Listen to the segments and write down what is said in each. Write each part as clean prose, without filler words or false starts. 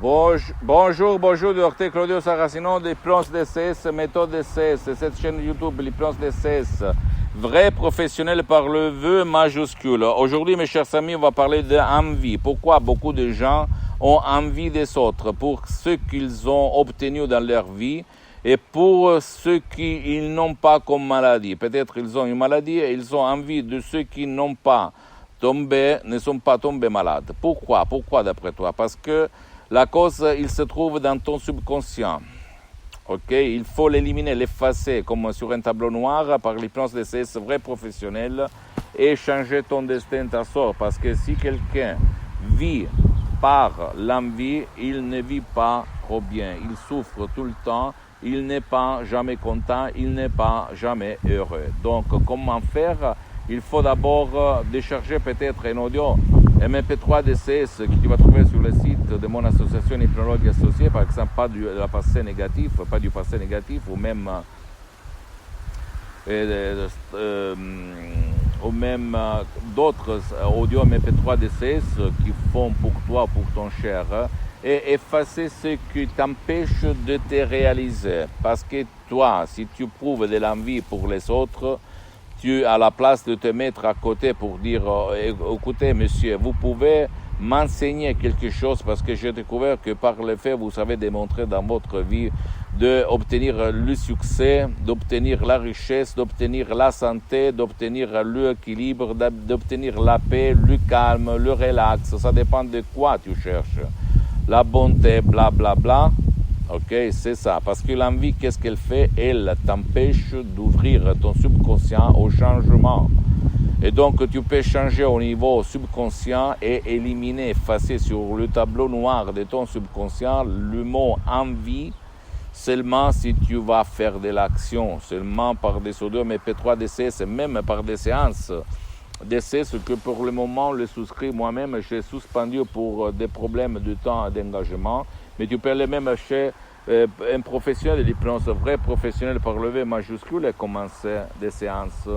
Bonjour, docteur Claudio Saracino de l'hypnose DCS, méthode DCS, cette chaîne YouTube, l'hypnose DCS, vrai professionnel par le vœu majuscule. Aujourd'hui, mes chers amis, on va parler d'envie. Pourquoi beaucoup de gens ont envie des autres pour ce qu'ils ont obtenu dans leur vie et pour ceux qui n'ont pas comme maladie. Peut-être ils ont une maladie et ils ont envie de ceux qui n'ont pas tombé, ne sont pas tombés malades. Pourquoi d'après toi? Parce que la cause, il se trouve dans ton subconscient. Ok, il faut l'éliminer, l'effacer comme sur un tableau noir par l'hypnose DCS vrai professionnel et changer ton destin, ta sort. Parce que si quelqu'un vit par l'envie, il ne vit pas trop bien. Il souffre tout le temps, il n'est pas jamais content, il n'est pas jamais heureux. Donc, comment faire? Il faut d'abord décharger peut-être un audio MP3 DCS que tu vas trouver sur le site de mon association Hypnologue Associée, par exemple, pas du passé négatif, ou même d'autres audio MP3 DCS qui font pour toi, pour ton cher, et effacer ce qui t'empêche de te réaliser. Parce que toi, si tu prouves de l'envie pour les autres, tu as la place de te mettre à côté pour dire écoutez monsieur, vous pouvez m'enseigner quelque chose parce que j'ai découvert que par le fait vous savez démontrer dans votre vie d'obtenir le succès, d'obtenir la richesse, d'obtenir la santé, d'obtenir l'équilibre, d'obtenir la paix, le calme, le relax. Ça dépend de quoi tu cherches. La bonté, bla bla bla. Ok, c'est ça. Parce que l'envie, qu'est-ce qu'elle fait? Elle t'empêche d'ouvrir ton subconscient au changement. Et donc, tu peux changer au niveau subconscient et éliminer, effacer sur le tableau noir de ton subconscient le mot envie seulement si tu vas faire de l'action, seulement par des audios MP3 DCS, même par des séances DCS que pour le moment, le souscrit moi-même, j'ai suspendu pour des problèmes de temps et d'engagement. Mais tu peux aller même chez un professionnel de l'hypnose, vrai professionnel par le V majuscule, et commencer des séances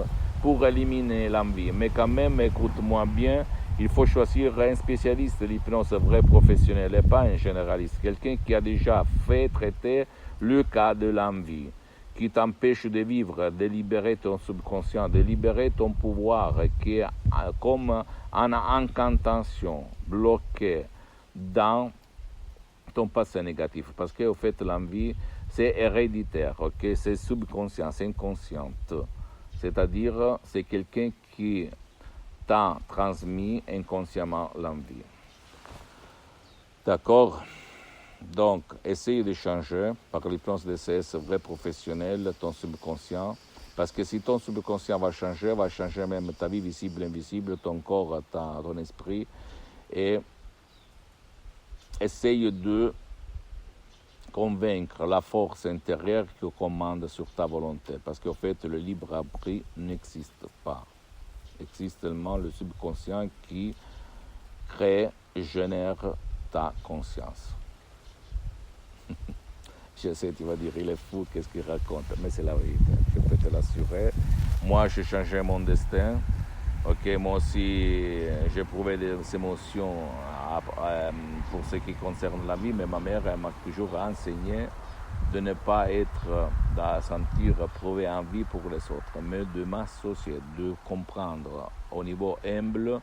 pour éliminer l'envie. Mais quand même, écoute-moi bien, il faut choisir un spécialiste de l'hypnose vrai professionnel et pas un généraliste. Quelqu'un qui a déjà fait traiter le cas de l'envie, qui t'empêche de vivre, de libérer ton subconscient, de libérer ton pouvoir, qui est comme en incantation, bloqué dans ton passé négatif, parce qu'au fait l'envie c'est héréditaire, ok, c'est subconscient, c'est inconsciente, c'est-à-dire c'est quelqu'un qui t'a transmis inconsciemment l'envie. D'accord? Donc essaye de changer par l'hypnose DCS vrai professionnel ton subconscient, parce que si ton subconscient va changer même ta vie visible, invisible, ton corps, ton esprit, et essaye de convaincre la force intérieure qui commande sur ta volonté. Parce qu'en fait, le libre arbitre n'existe pas. Il existe seulement le subconscient qui crée et génère ta conscience. Je sais, tu vas dire, il est fou, qu'est-ce qu'il raconte? Mais c'est la vérité, je peux te l'assurer. Moi, j'ai changé mon destin. Ok, moi aussi, j'ai éprouvé des émotions pour ce qui concerne la vie, mais ma mère m'a toujours enseigné de ne pas être, de sentir prouver envie pour les autres, mais de m'associer, de comprendre au niveau humble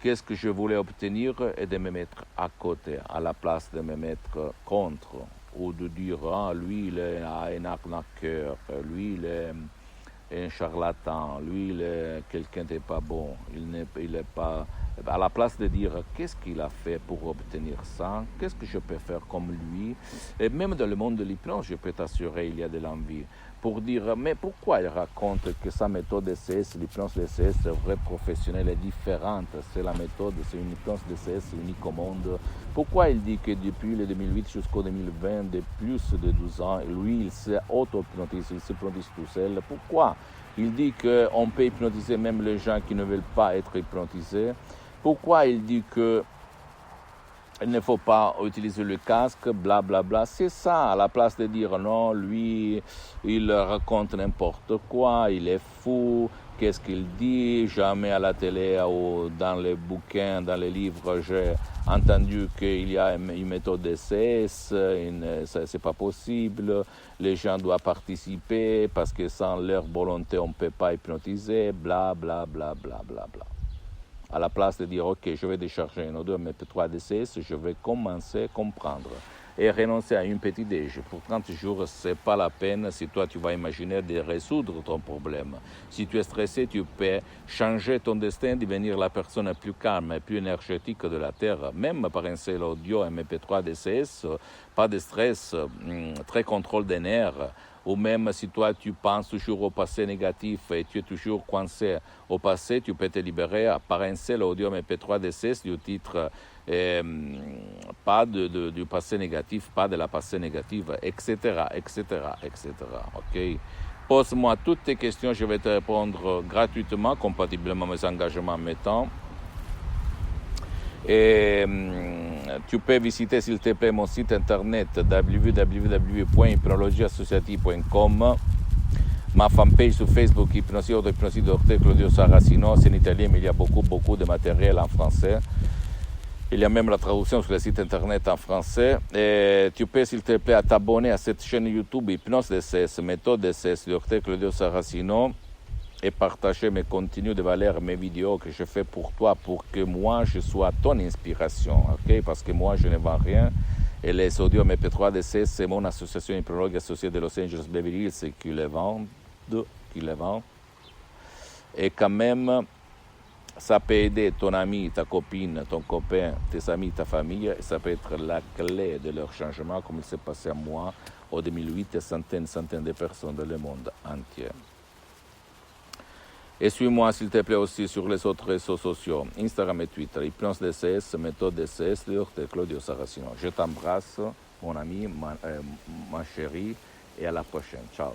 qu'est-ce que je voulais obtenir et de me mettre à côté, à la place de me mettre contre, ou de dire, ah, lui, il est un arnaqueur, lui, il est un charlatan, lui, il est quelqu'un de pas bon, il est pas... À la place de dire, qu'est-ce qu'il a fait pour obtenir ça, qu'est-ce que je peux faire comme lui, et même dans le monde de l'hypnose, je peux t'assurer, il y a de l'envie, pour dire, mais pourquoi il raconte que sa méthode DCS, l'hypnose DCS, vrai professionnelle, est différente, c'est la méthode, c'est une hypnose DCS unique au monde. Pourquoi il dit que depuis le 2008 jusqu'au 2020, de plus de 12 ans, lui, il s'est auto-hypnotisé, il s'hypnotise tout seul? Pourquoi il dit qu'on peut hypnotiser même les gens qui ne veulent pas être hypnotisés? Pourquoi il dit que il ne faut pas utiliser le casque, bla bla bla? C'est ça, à la place de dire non, lui, il raconte n'importe quoi, il est fou, qu'est-ce qu'il dit. Jamais à la télé ou dans les bouquins, dans les livres, j'ai entendu qu'il y a une méthode DCS, c'est pas possible. Les gens doivent participer parce que sans leur volonté, on ne peut pas hypnotiser, bla bla bla bla bla bla. À la place de dire, ok, je vais décharger un ou deux MP3 DCS, je vais commencer à comprendre et renoncer à une petite déj. Pour 30 jours, ce n'est pas la peine si toi tu vas imaginer de résoudre ton problème. Si tu es stressé, tu peux changer ton destin, devenir la personne la plus calme et plus énergétique de la Terre, même par un seul audio MP3 DCS, pas de stress, très contrôle des nerfs. Ou même si toi tu penses toujours au passé négatif et tu es toujours coincé au passé, tu peux te libérer par un seul audio MP3 DCS du titre pas du passé négatif, pas de la passé négative, etc., etc., etc. Ok. Pose-moi toutes tes questions, je vais te répondre gratuitement, compatiblement à mes engagements en mes temps. Et tu peux visiter, s'il te plaît, mon site internet www.hypnologieassociative.com, ma fanpage sur Facebook, Hypnosie Docteur Claudio Saracino, c'est en italien, mais il y a beaucoup de matériel en français. Il y a même la traduction sur le site internet en français. Et tu peux, s'il te plaît, t'abonner à cette chaîne YouTube Hypnose DCS, méthode DCS, Docteur Claudio Saracino, et partager mes contenus de valeur, mes vidéos que je fais pour toi, pour que moi, je sois ton inspiration, ok? Parce que moi, je ne vends rien. Et les audios MP3 DCS, c'est mon association hypnologue associée de Los Angeles Beverly Hills qui les vend. Et quand même, ça peut aider ton ami, ta copine, ton copain, tes amis, ta famille, et ça peut être la clé de leur changement, comme il s'est passé à moi en 2008, et centaines de personnes dans le monde entier. Et suis-moi, s'il te plaît, aussi sur les autres réseaux sociaux, Instagram et Twitter, Hypnose DCS, méthode DCS, Dr. Claudio Saracino. Je t'embrasse, mon ami, ma chérie, et à la prochaine. Ciao.